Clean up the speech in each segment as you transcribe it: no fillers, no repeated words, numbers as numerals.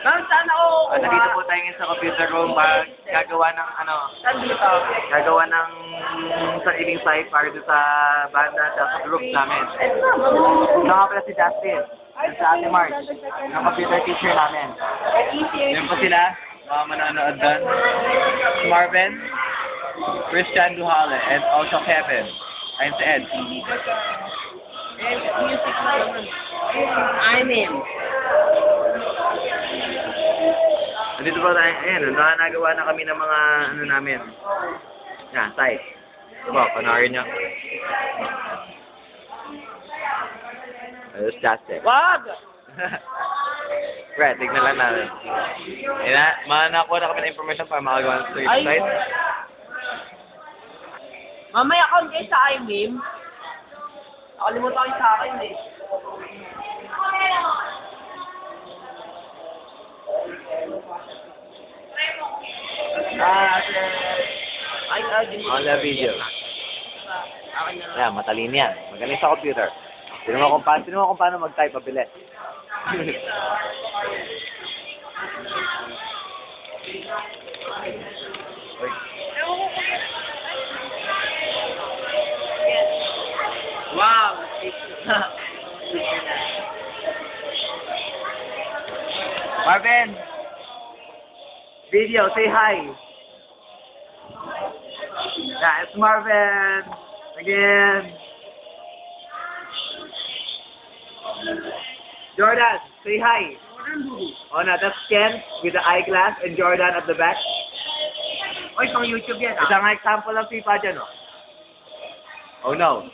Ma'am, saan ako kukuha? Nandito po tayo ngayon sa computer room para gagawa ng Saan dito? gagawa ng sariling site para doon sa banda at sa group namin. Ito nga pala si Justin. At sa Ate Mark, yung computer teacher namin. Yan po sila, mga manonood doon. Marvin, Christian Duhale, and also Kevin. Ayun si Ed. Music na naman. I'm in. Nandito po tayo, ayun, nagawa na kami ng mga ano namin. Yan, site. Ito po, panoorin nyo. Ayos, Justin. Wag! Pre, tignan lang natin. Ayun na, nakakuha na kami ng information para makagawa ng Ay. site. Mamaya account kayo sa iMeme. Nakalimutan kayo sa akin eh. On the video. Akin na lang. Ayan, matalino yan. Magaling sa computer. Sino mo kung paano mag-type mabilis. Wow! Marvin! Video, say hi! Yeah, it's Marvin! Again! Jordan, say hi! Oh no, that's Ken with the eyeglass and Jordan at the back. Oy, pang YouTube yan ah. Isang example ng FIFA dyan, oh. Oh no.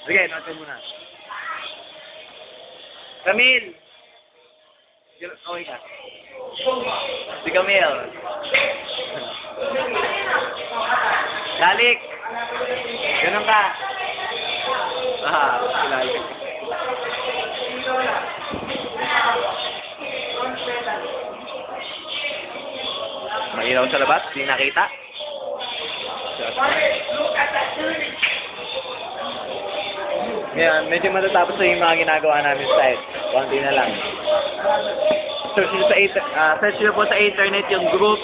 Sige, natin muna. Camille! Oh, ka. Si Camille. Dalik! Ganun ka. Si Dalik. Mahiraw sa labas, hindi nakita. Ngayon, medyo matatapos na yung mga ginagawa namin sa site. Konti na lang. Search nyo po sa internet yung group,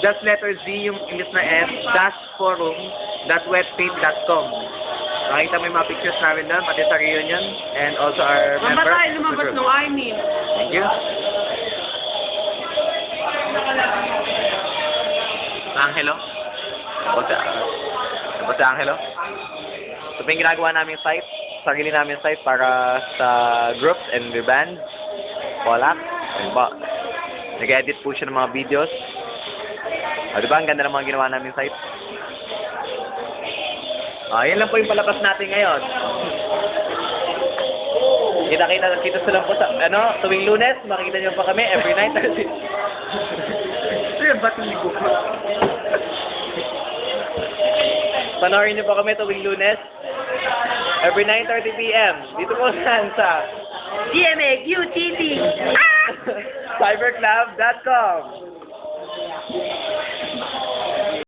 just letter Z, yung English na F, forum.webpage.com. Makita mo yung mga pictures namin doon, pati sa reunion, and also our members. Mamatay, lumabas nung iMeme. Thank you. Angelo? Tapos si Angelo? Ito pa yung ginagawa namin site, sarili namin site para sa groups and the band. Polak. Nag-edit po siya ng mga videos. Diba, ang ganda ng mga ginawa namin site. Yan lang po yung palabas natin ngayon. Kita sila po sa, tuwing Lunes, makikita nyo pa kami every night. Ba't hindi ko pa? Panoorin nyo pa kami tuwing Lunes, every 9:30 p.m. Dito po sa DMAQTV! cyberclub.com.